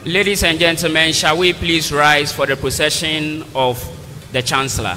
Ladies and gentlemen, shall we please rise for the procession of the Chancellor?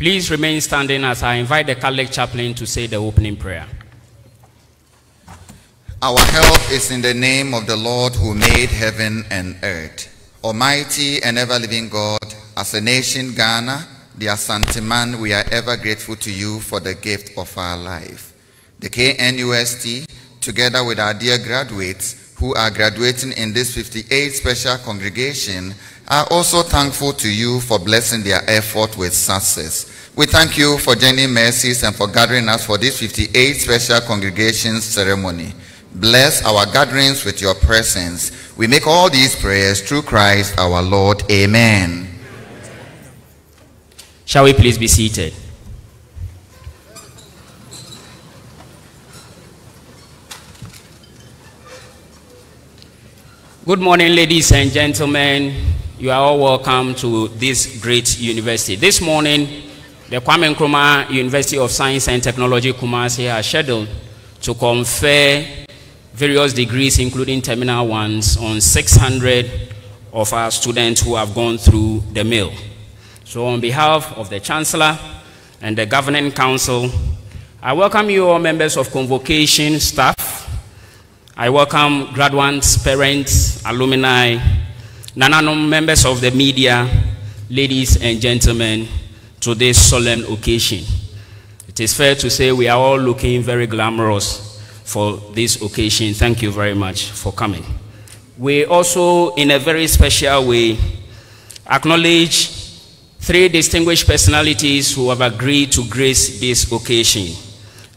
Please remain standing as I invite the Catholic chaplain to say the opening prayer. Our help is in the name of the Lord who made heaven and earth. Almighty and ever-living God, as a nation, Ghana, the Asantehene, we are ever grateful to you for the gift of our life. The KNUST, together with our dear graduates who are graduating in this 58th special congregation, are also thankful to you for blessing their effort with success. We thank you for journeying mercies and for gathering us for this 58th special congregation ceremony. Bless our gatherings with your presence. We make all these prayers through Christ our Lord. Amen. Shall we please be seated? Good morning, ladies and gentlemen. You are all welcome to this great university. This morning, the Kwame Nkrumah University of Science and Technology Kumasi has scheduled to confer various degrees, including terminal ones, on 600 of our students who have gone through the mill. So on behalf of the Chancellor and the Governing Council, I welcome you all members of convocation staff. I welcome graduates, parents, alumni, Nananum members of the media, ladies and gentlemen, to this solemn occasion. It is fair to say we are all looking very glamorous for this occasion. Thank you very much for coming. We also, in a very special way, acknowledge 3 distinguished personalities who have agreed to grace this occasion.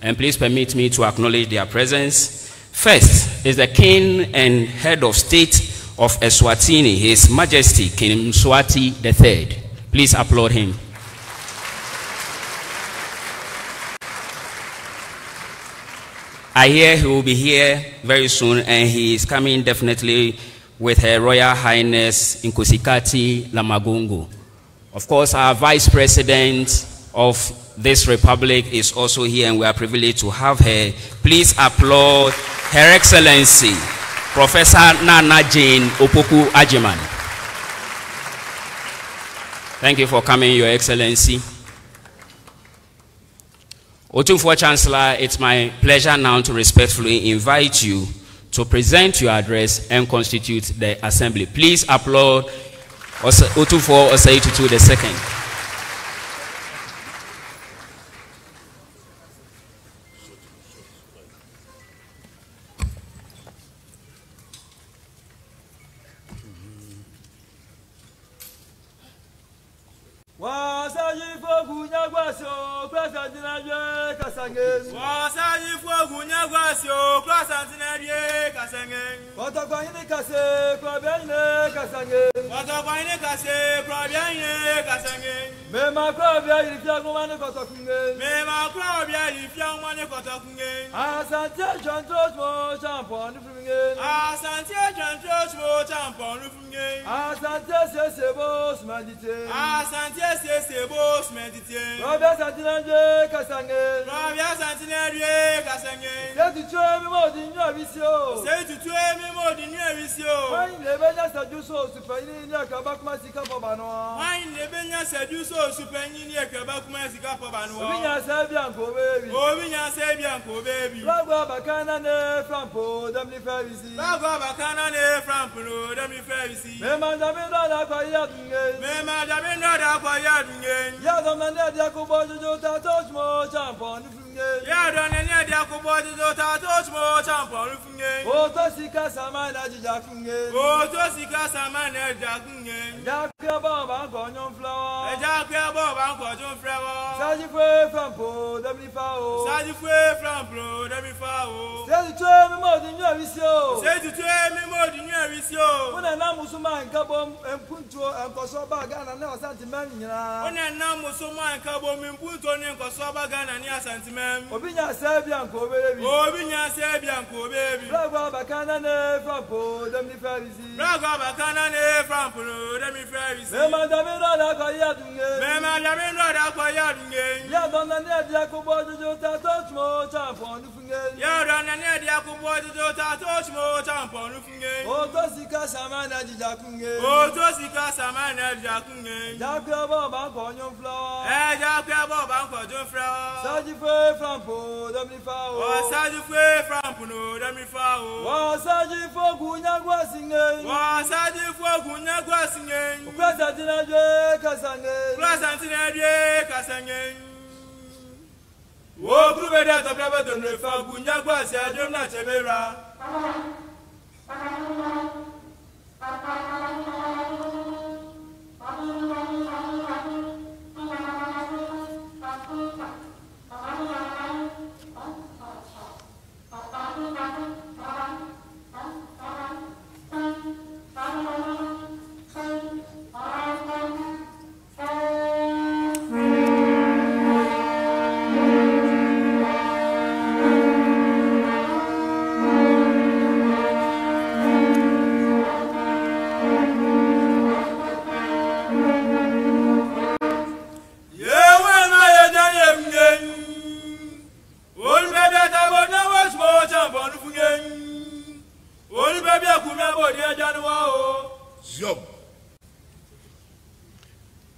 And please permit me to acknowledge their presence. First is the King and Head of State of Eswatini, His Majesty King Mswati III. Please applaud him. I hear he will be here very soon, and he is coming definitely with Her Royal Highness Nkosikati Lamagungu. Of course, our Vice President of this Republic is also here, and we are privileged to have her. Please applaud Her Excellency, Professor Nana Jane Opoku Ajiman. Thank you for coming, Your Excellency. Otumfuo Chancellor, it's my pleasure now to respectfully invite you to present your address and constitute the Assembly. Please applaud Otumfuo Osei Tutu II.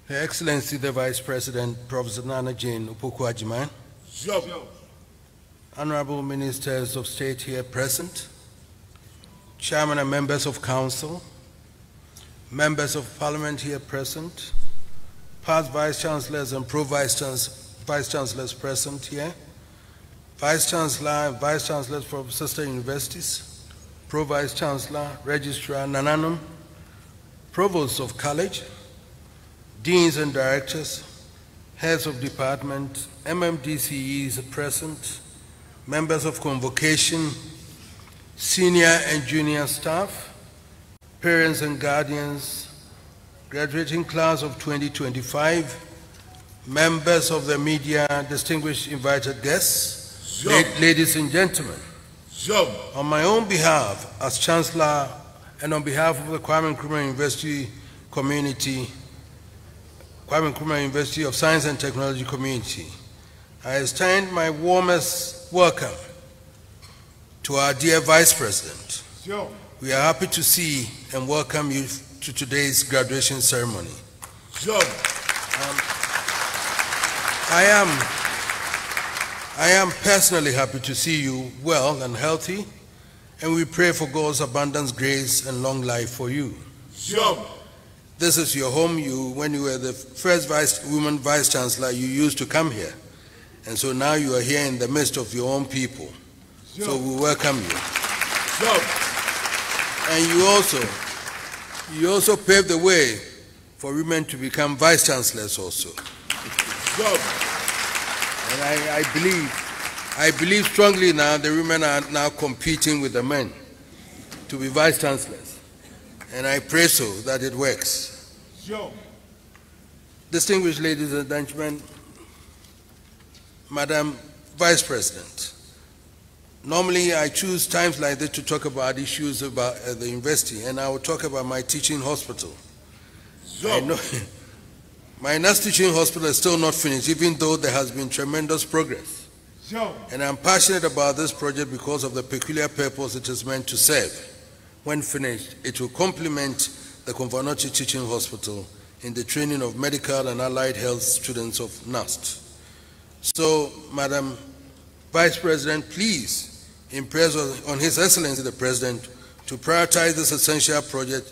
Her Excellency the Vice President, Professor Nana Jane Opoku-Agyeman, Honorable Ministers of State here present, Chairman and members of Council, members of Parliament here present, past Vice Chancellors and Pro-Vice Chancellors present here, Vice Chancellor and Vice Chancellors from sister universities, Pro-Vice Chancellor, Registrar Nananum, Provosts of College, Deans and Directors, Heads of Department, MMDCEs present, members of Convocation, senior and junior staff, parents and guardians, graduating class of 2025, members of the media, distinguished invited guests, ladies and gentlemen. On my own behalf as Chancellor and on behalf of the Kwame Nkrumah University community, Kwame Nkrumah University of Science and Technology community, I extend my warmest welcome to our dear Vice President. We are happy to see and welcome you to today's graduation ceremony. I am personally happy to see you well and healthy, and we pray for God's abundance, grace, and long life for you. This is your home. When you were the first woman Vice Chancellor, you used to come here. And so now you are here in the midst of your own people. So we welcome you. And you also paved the way for women to become Vice Chancellors also. And I believe strongly now the women are now competing with the men to be Vice Chancellors. And I pray so that it works. Distinguished ladies and gentlemen, Madam Vice President, normally I choose times like this to talk about issues about the university, and I will talk about my teaching hospital. I know my Knust teaching hospital is still not finished, even though there has been tremendous progress. And I'm passionate about this project because of the peculiar purpose it is meant to serve. When finished, it will complement the Konvanochi Teaching Hospital in the training of medical and allied health students of Knust. So, Madam Vice President, please impress on His Excellency the President to prioritize this essential project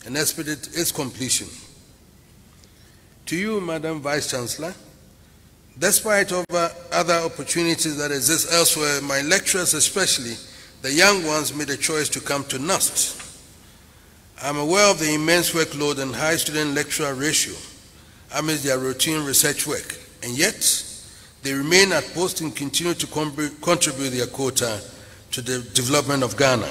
and expedite its completion. To you, Madam Vice Chancellor, despite other opportunities that exist elsewhere, my lecturers especially, the young ones, made a choice to come to Knust. I'm aware of the immense workload and high student-lecturer ratio amidst their routine research work, and yet they remain at post and continue to contribute their quota to the development of Ghana.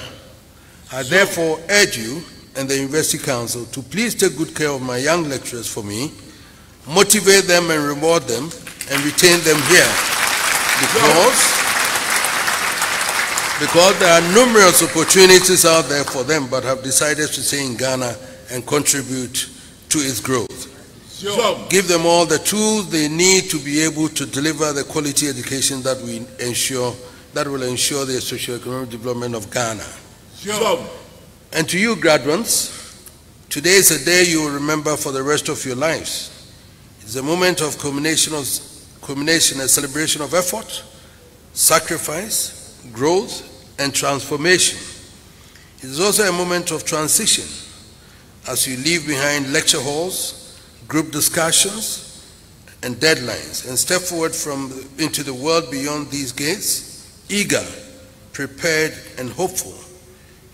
I therefore urge you and the University Council to please take good care of my young lecturers for me, motivate them and reward them, and retain them here, because there are numerous opportunities out there for them, but have decided to stay in Ghana and contribute to its growth. Give them all the tools they need to be able to deliver the quality education that will ensure the socio-economic development of Ghana. And to you, graduates, today is a day you will remember for the rest of your lives. It's a moment of culmination, a celebration of effort, sacrifice, growth, and transformation. It is also a moment of transition as you leave behind lecture halls, group discussions, and deadlines, and step forward into the world beyond these gates, eager, prepared, and hopeful.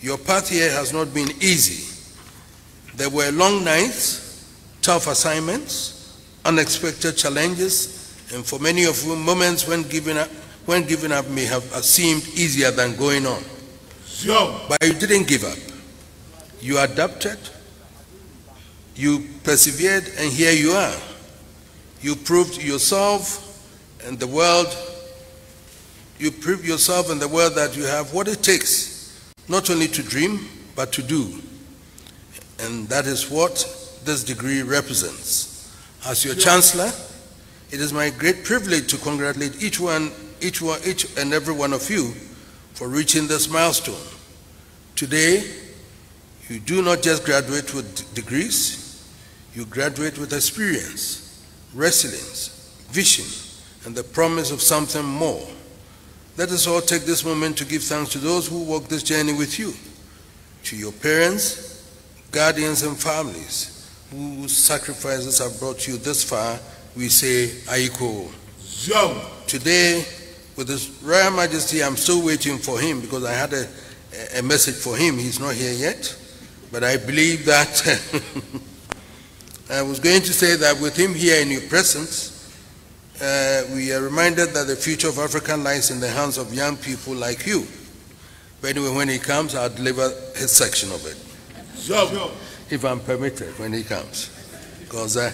Your path here has not been easy. There were long nights, tough assignments, unexpected challenges, and for many of you, moments when giving up may have seemed easier than going on. But you didn't give up. You adapted, you persevered, and here you are. You proved yourself and the world, that you have what it takes, not only to dream, but to do. And that is what this degree represents. As your Chancellor, it is my great privilege to congratulate each and every one of you for reaching this milestone. Today, you do not just graduate with degrees, You graduate with experience, resilience, vision, and the promise of something more. Let us all take this moment to give thanks to those who walk this journey with you, to your parents, guardians, and families whose sacrifices have brought you this far. We say, Aiko. Today, with His Royal Majesty, I'm still waiting for him because I had a message for him. He's not here yet, but I believe that I was going to say that with him here in your presence, we are reminded that the future of Africa lies in the hands of young people like you. But anyway, when he comes, I'll deliver his section of it. If I'm permitted, when he comes. Because I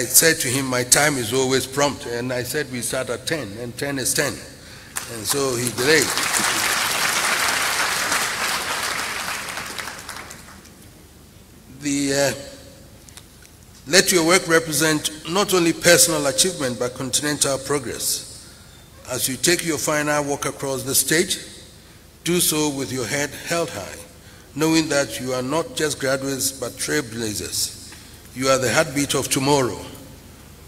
said to him, my time is always prompt. And I said we start at 10, and 10 is 10. And so he delayed. Let your work represent not only personal achievement, but continental progress. As you take your final walk across the stage, do so with your head held high, knowing that you are not just graduates, but trailblazers. You are the heartbeat of tomorrow.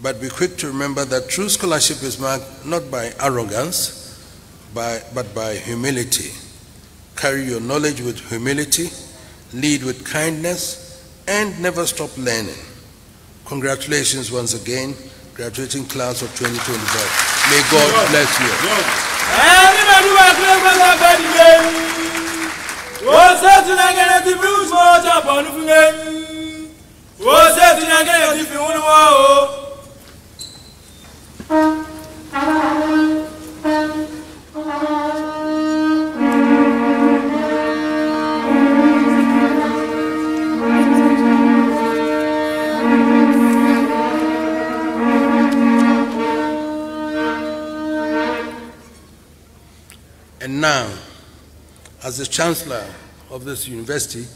But be quick to remember that true scholarship is marked not by arrogance, but by humility. Carry your knowledge with humility, lead with kindness, and never stop learning. Congratulations once again, graduating class of 2025. May God bless you. And now, as the Chancellor of this university,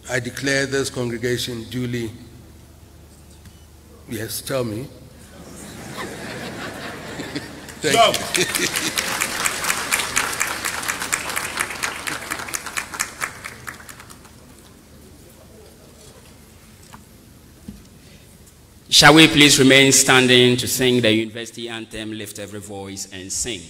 I declare this congregation duly, yes, tell me. Thank you. Shall we please remain standing to sing the university anthem, lift every voice and sing.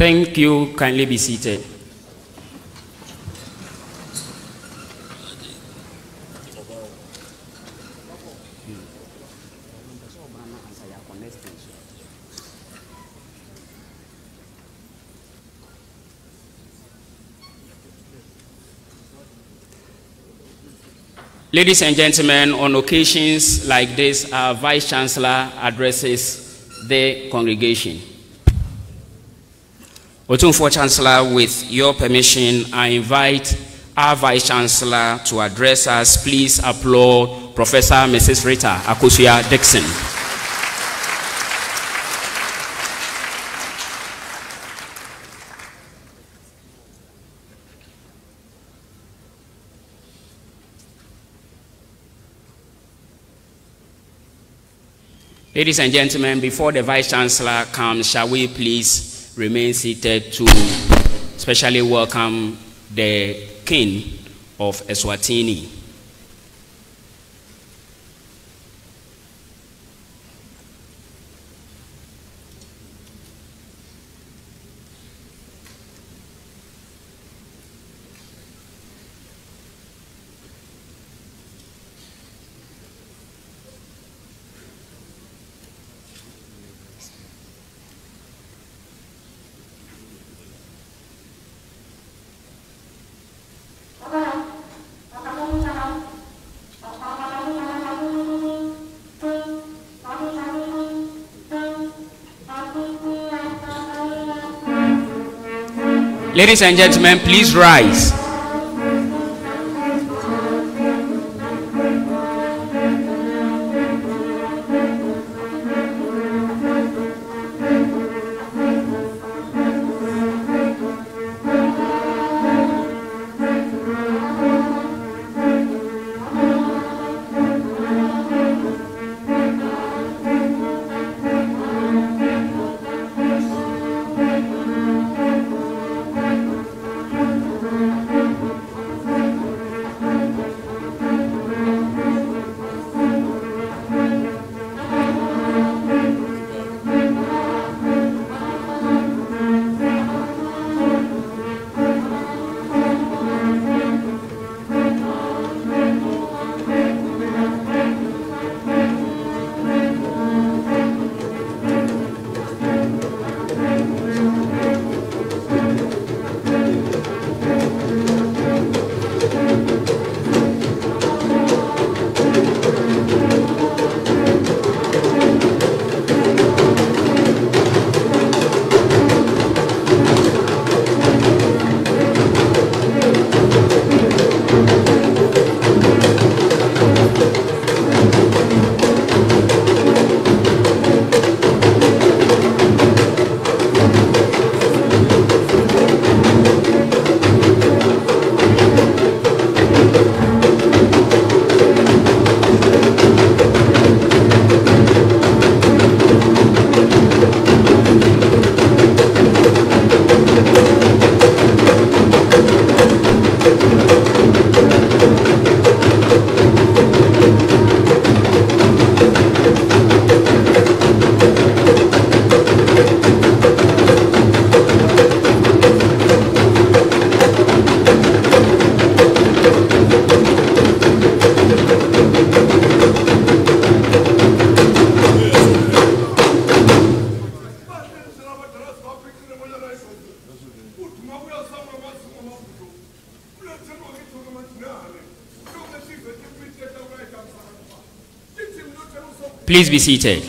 Thank you. Kindly be seated. Ladies and gentlemen, on occasions like this, our Vice Chancellor addresses the congregation. Otumfuo Chancellor, with your permission, I invite our Vice Chancellor to address us. Please applaud Professor Mrs. Rita Akosua Dixon. Ladies and gentlemen, before the Vice Chancellor comes, shall we please remain seated to specially welcome the King of Eswatini. Ladies and gentlemen, please rise. Please be seated.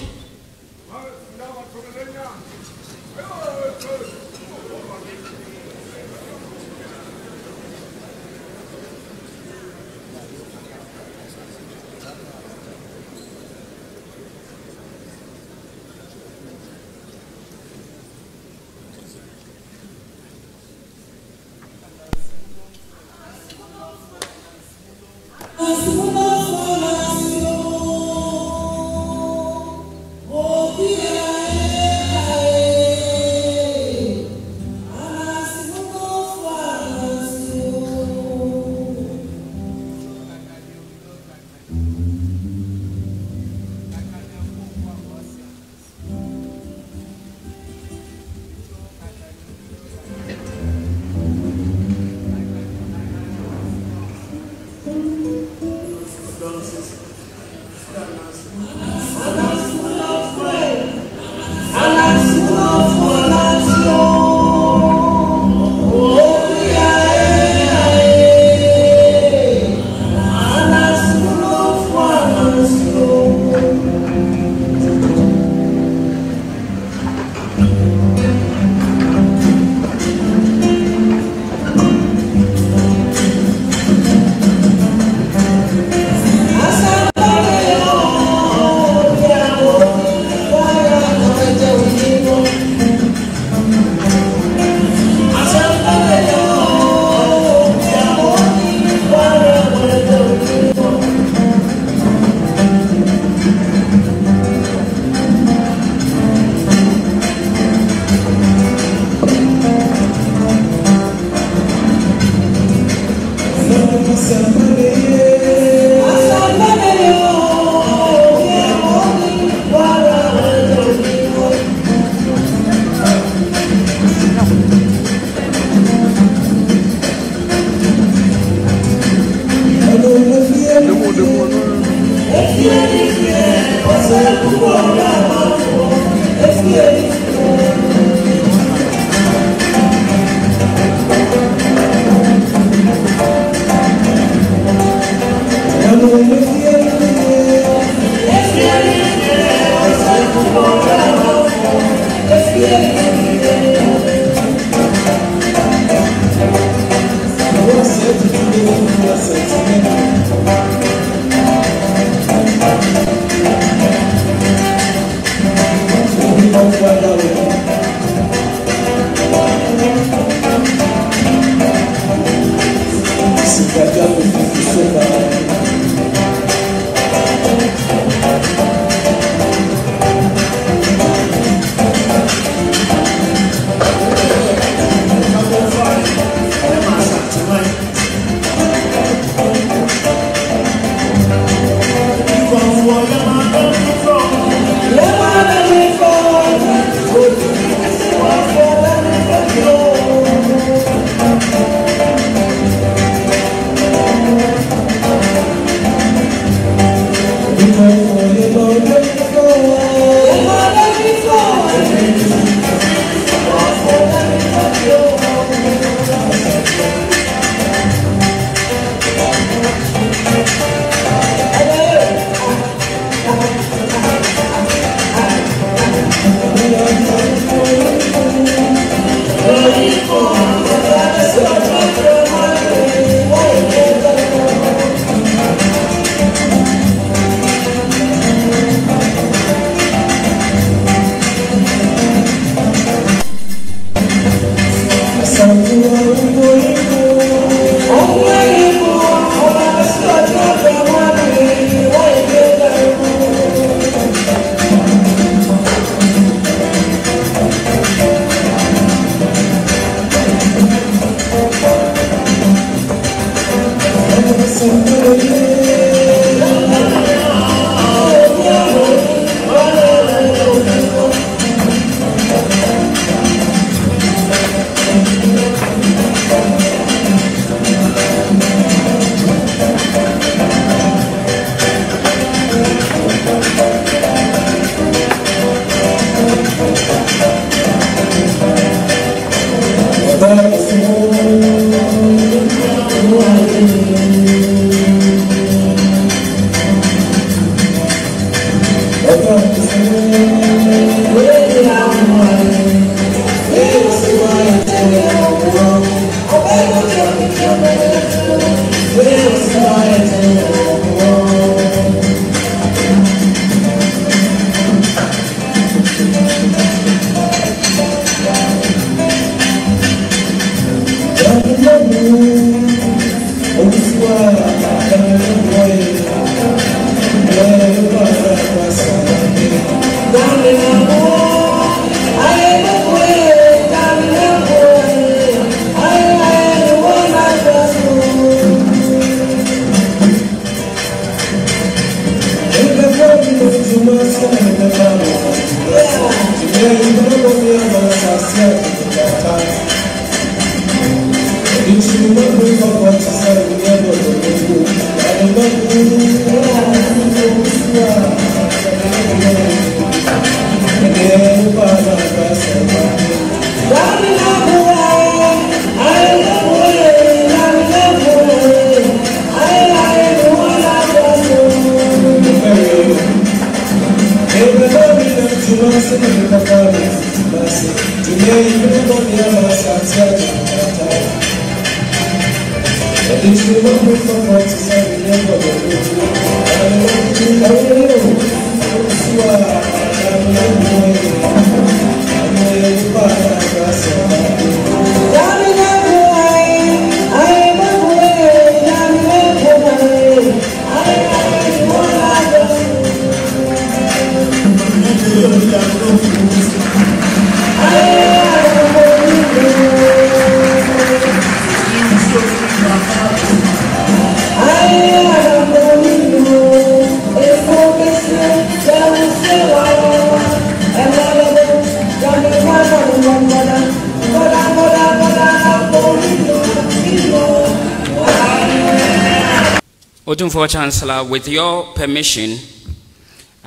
For Chancellor, with your permission,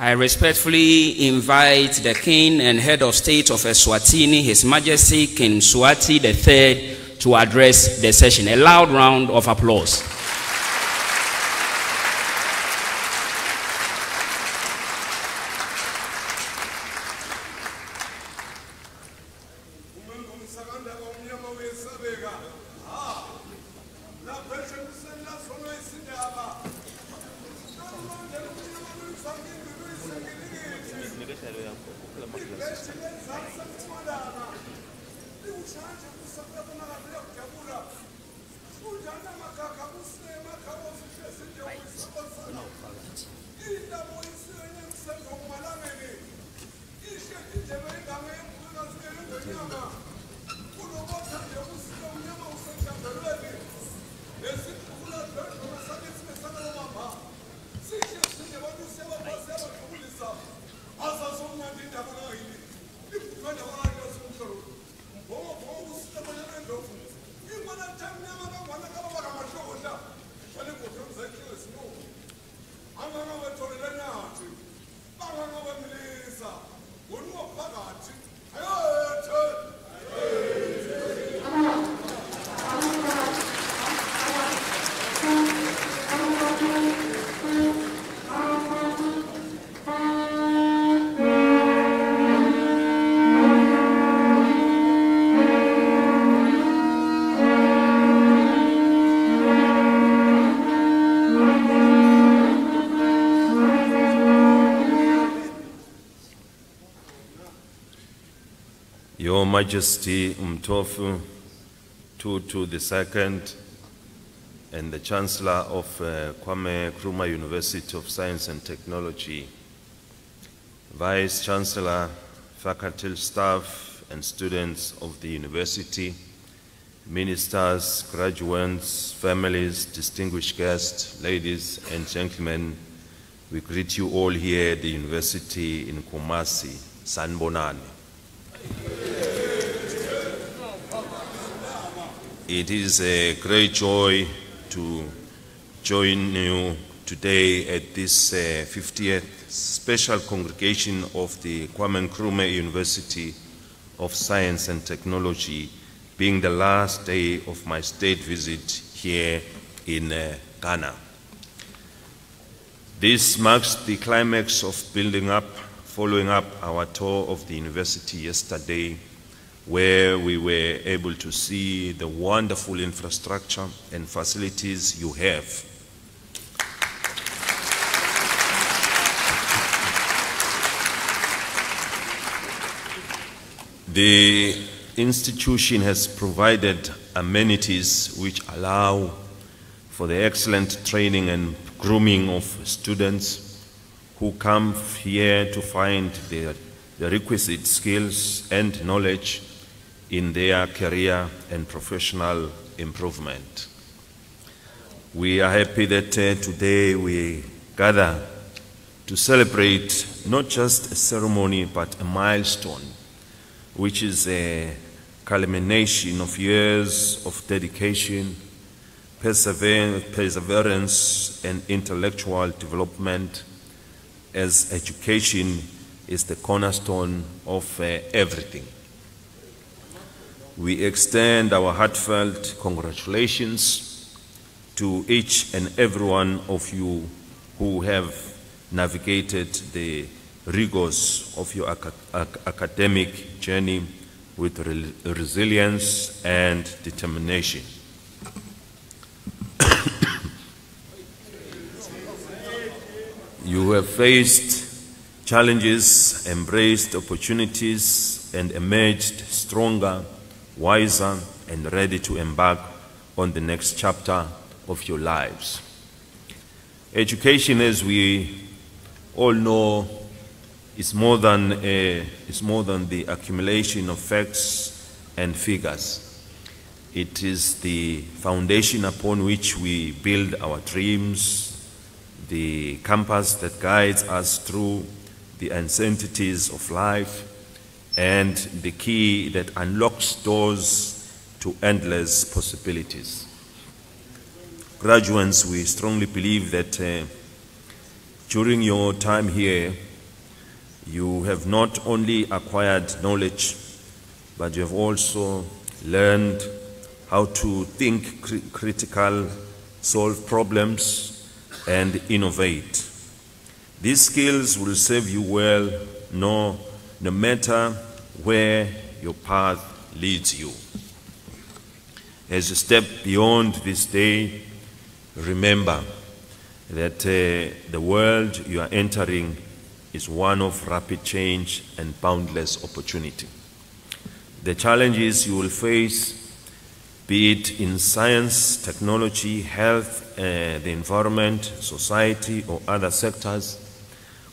I respectfully invite the King and Head of State of Eswatini, His Majesty King Swati III, to address the session. A loud round of applause. Your Majesty Mtofu Tutu II and the Chancellor of Kwame Nkrumah University of Science and Technology, Vice Chancellor, faculty, staff, and students of the university, ministers, graduates, families, distinguished guests, ladies and gentlemen, we greet you all here at the university in Kumasi, Sanbonani. It is a great joy to join you today at this 50th special congregation of the Kwame Nkrumah University of Science and Technology, being the last day of my state visit here in Ghana. This marks the climax of following up our tour of the university yesterday, where we were able to see the wonderful infrastructure and facilities you have. The institution has provided amenities which allow for the excellent training and grooming of students who come here to find the requisite skills and knowledge in their career and professional improvement. We are happy that today we gather to celebrate not just a ceremony but a milestone, which is a culmination of years of dedication, perseverance, and intellectual development, as education is the cornerstone of everything. We extend our heartfelt congratulations to each and every one of you who have navigated the rigors of your academic journey with resilience and determination. You have faced challenges, embraced opportunities, and emerged stronger, wiser, and ready to embark on the next chapter of your lives. Education, as we all know, is more than the accumulation of facts and figures. It is the foundation upon which we build our dreams, the compass that guides us through the uncertainties of life, and the key that unlocks doors to endless possibilities. Graduates, we strongly believe that during your time here, You have not only acquired knowledge, but you have also learned how to think critical, solve problems, and innovate. These skills will serve you well no matter where your path leads you. As you step beyond this day, remember that the world you are entering is one of rapid change and boundless opportunity. The challenges you will face, be it in science, technology, health, the environment, society, or other sectors,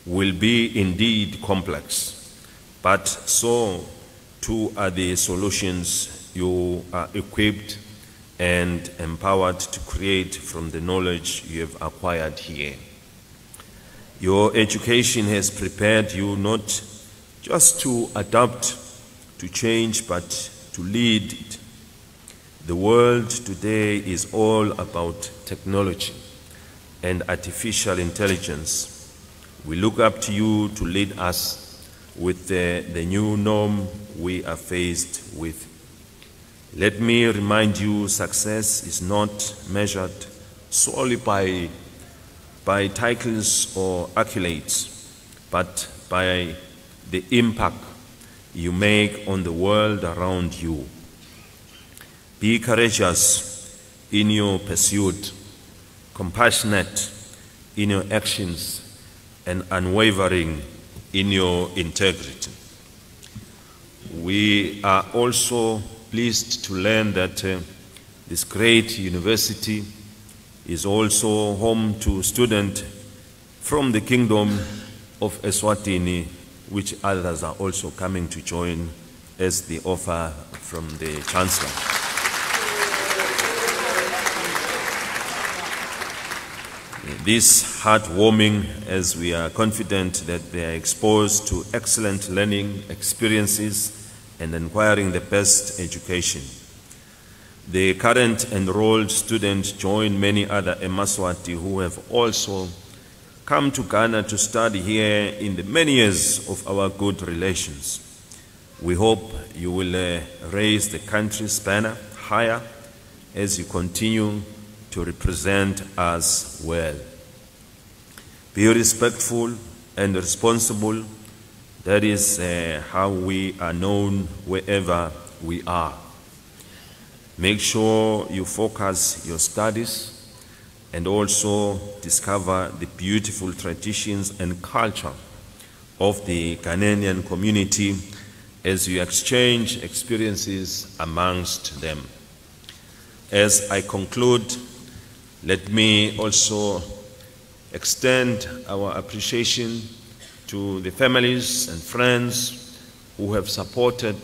will be indeed complex, but so too are the solutions you are equipped and empowered to create from the knowledge you have acquired here. Your education has prepared you not just to adapt to change, but to lead it. The world today is all about technology and artificial intelligence. We look up to you to lead us with the new norm we are faced with. Let me remind you, success is not measured solely by titles or accolades, but by the impact you make on the world around you. Be courageous in your pursuit, compassionate in your actions, and unwavering in your integrity. We are also pleased to learn that this great university is also home to students from the Kingdom of Eswatini, which others are also coming to join as the offer from the Chancellor. This heartwarming, as we are confident that they are exposed to excellent learning experiences and acquiring the best education. The current enrolled students join many other Emaswati who have also come to Ghana to study here in the many years of our good relations. We hope you will raise the country's banner higher as you continue to represent us well. Be respectful and responsible. That is how we are known wherever we are. Make sure you focus your studies and also discover the beautiful traditions and culture of the Ghanaian community as you exchange experiences amongst them. As I conclude, let me also extend our appreciation to the families and friends who have supported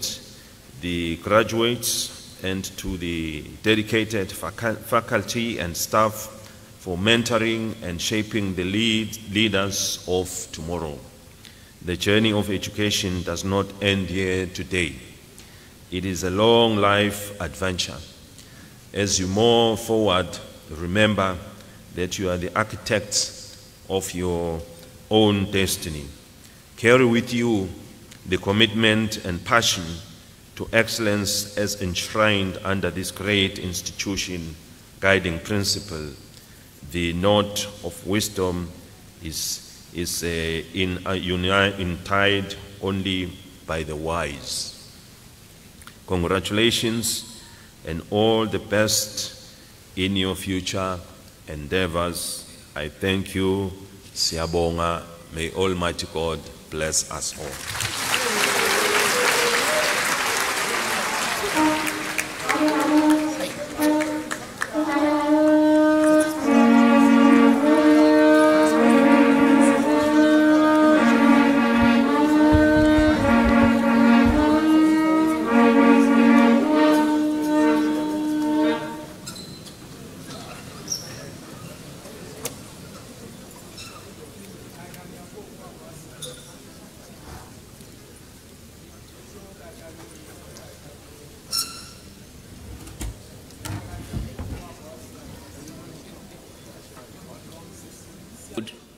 the graduates and to the dedicated faculty and staff for mentoring and shaping the leaders of tomorrow. The journey of education does not end here today. It is a long life adventure. As you move forward, remember that you are the architects of your own destiny. Carry with you the commitment and passion to excellence as enshrined under this great institution guiding principle. The knot of wisdom is tied only by the wise. Congratulations and all the best in your future endeavors. I thank you. Siyabonga. May Almighty God bless us all.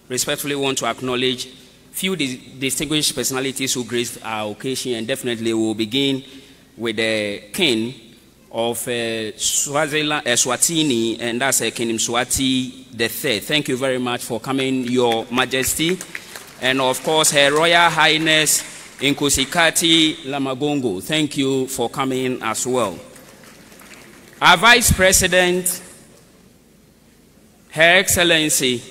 Respectfully want to acknowledge few distinguished personalities who graced our occasion, and definitely we'll begin with the king of Swatini, and that's King Mswati III. Thank you very much for coming, Your Majesty. And of course, Her Royal Highness Nkosikati Lamagongo. Thank you for coming as well. Our Vice President, Her Excellency,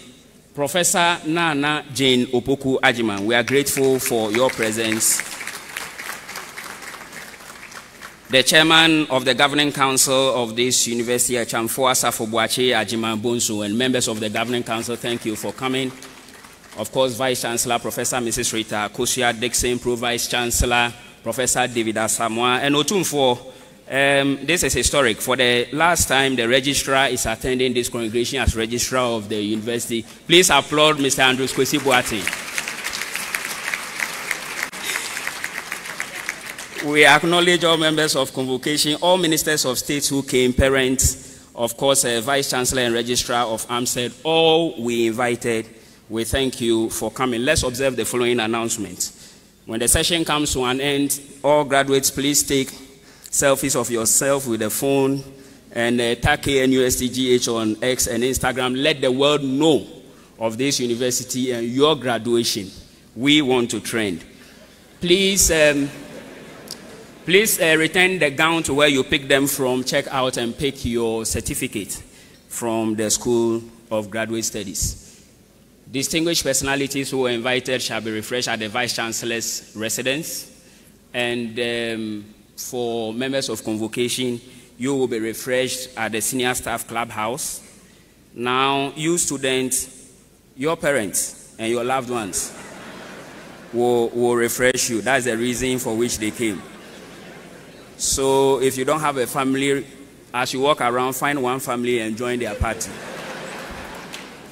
Professor Nana Jane Opoku Ajiman, we are grateful for your presence. The Chairman of the Governing Council of this University, Chamfo Asafobuache Ajiman Bonsu, and members of the Governing Council, thank you for coming. Of course, Vice Chancellor, Professor Mrs. Rita Kosia Dixon, Pro Vice Chancellor, Professor David Asamoah, and Otumfo. This is historic. For the last time, the registrar is attending this congregation as registrar of the university. Please applaud Mr. Andrews Kwesi Boateng. We acknowledge all members of convocation, all ministers of state who came, parents, of course, Vice Chancellor and Registrar of AMSED, all we invited. We thank you for coming. Let's observe the following announcements. When the session comes to an end, all graduates, please take selfies of yourself with the phone and tag KNUSTGH on X and Instagram. Let the world know of this university and your graduation. We want to trend. Please, return the gown to where you picked them from. Check out and pick your certificate from the School of Graduate Studies. Distinguished personalities who were invited shall be refreshed at the Vice Chancellor's residence. And for members of convocation, you will be refreshed at the Senior Staff Clubhouse. Now, you students, your parents, and your loved ones will refresh you. That's the reason for which they came. So if you don't have a family, as you walk around, find one family and join their party.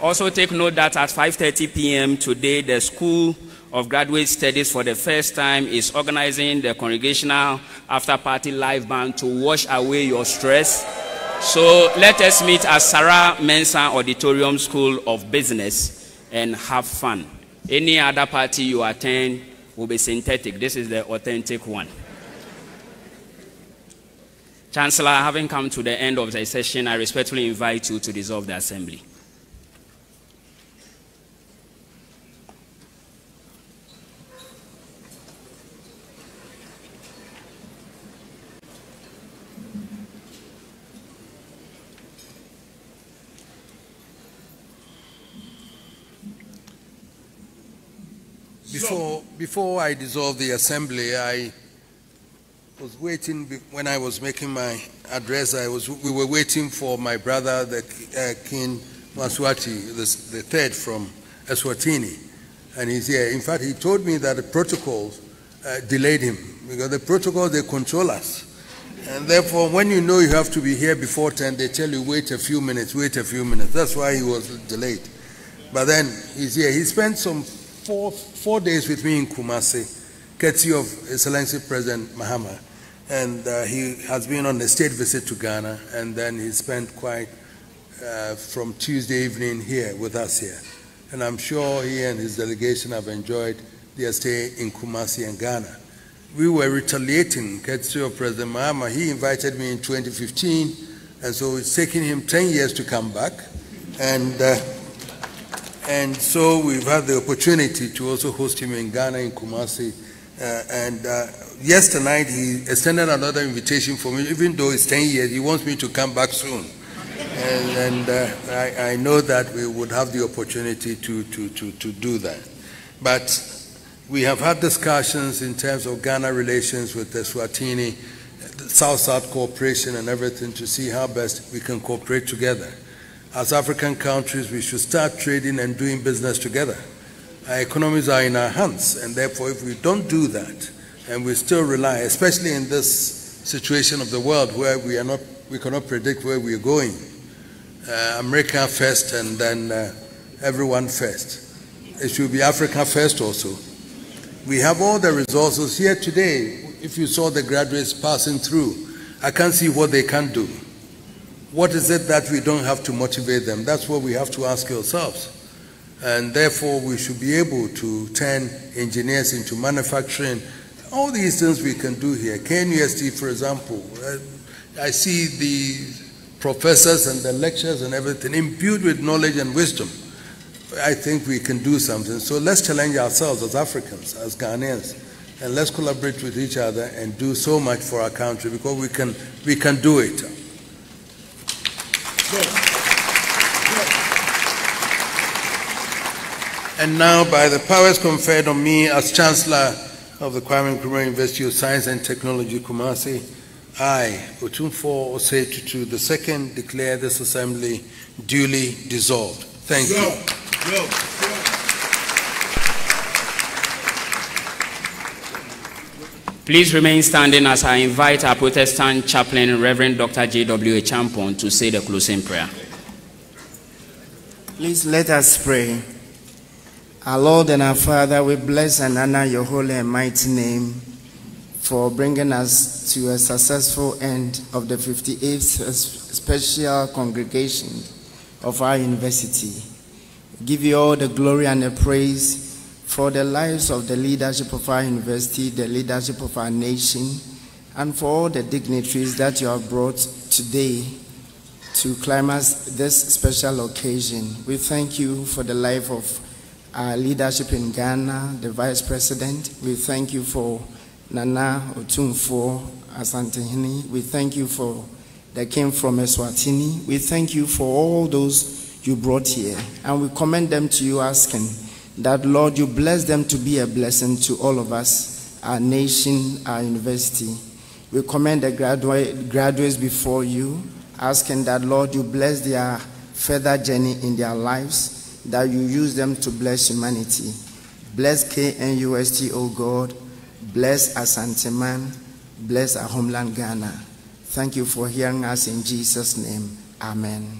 Also take note that at 5:30 p.m. today, the School of Graduate Studies for the first time is organizing the Congregational After Party Live Band to wash away your stress. So let us meet at Sarah Mensah Auditorium School of Business and have fun. Any other party you attend will be synthetic. This is the authentic one. Chancellor, having come to the end of the session, I respectfully invite you to dissolve the assembly. Before I dissolve the assembly, I was waiting. When I was making my address, we were waiting for my brother, the King Mswati, the third from Eswatini, and he's here. In fact, he told me that the protocols delayed him, because the protocols, they control us. And therefore, when you know you have to be here before 10, they tell you, wait a few minutes, wait a few minutes. That's why he was delayed. But then he's here. He spent some four days with me in Kumasi, courtesy of Excellency President Mahama. And he has been on a state visit to Ghana, and then he spent quite from Tuesday evening here with us here. And I'm sure he and his delegation have enjoyed their stay in Kumasi and Ghana. We were retaliating, courtesy of President Mahama. He invited me in 2015, and so it's taken him 10 years to come back. And so we've had the opportunity to also host him in Ghana, in Kumasi. Yesterday, he extended another invitation for me, even though it's 10 years, he wants me to come back soon. I know that we would have the opportunity to do that. But we have had discussions in terms of Ghana relations with the Swatini, South-South cooperation and everything, to see how best we can cooperate together. As African countries, we should start trading and doing business together. Our economies are in our hands, and therefore if we don't do that, and we still rely, especially in this situation of the world where we cannot predict where we are going, America first and then everyone first. It should be Africa first also. We have all the resources here today. If you saw the graduates passing through, I can't see what they can do. What is it that we don't have to motivate them? That's what we have to ask ourselves. and therefore we should be able to turn engineers into manufacturing. All these things we can do here. KNUST, for example, I see the professors and the lectures and everything imbued with knowledge and wisdom. I think we can do something. So let's challenge ourselves as Africans, as Ghanaians, and let's collaborate with each other and do so much for our country, because we can do it. And now, by the powers conferred on me as Chancellor of the Kwame Nkrumah University of Science and Technology, Kumasi, I, Otumfuo Osei Tutu II, declare this assembly duly dissolved. Thank you. Please remain standing as I invite our Protestant chaplain, Reverend Dr. J.W. Champon, to say the closing prayer. Please let us pray. Our Lord and our Father, we bless and honor your holy and mighty name for bringing us to a successful end of the 58th special congregation of our university. We give you all the glory and the praise for the lives of the leadership of our university, the leadership of our nation, and for all the dignitaries that you have brought today to climax this special occasion. We thank you for the life of our leadership in Ghana, the Vice President. We thank you for Nana Otumfuo Asantehene. We thank you for that came from Eswatini. We thank you for all those you brought here, and we commend them to you, asking that, Lord, you bless them to be a blessing to all of us, our nation, our university. We commend the graduates before you, asking that, Lord, you bless their further journey in their lives, that you use them to bless humanity. Bless KNUST, O God. Bless Asantehene. Bless our homeland, Ghana. Thank you for hearing us in Jesus' name. Amen.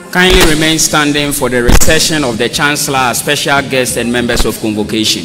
Kindly remain standing for the reception of the Chancellor, special guests, and members of convocation.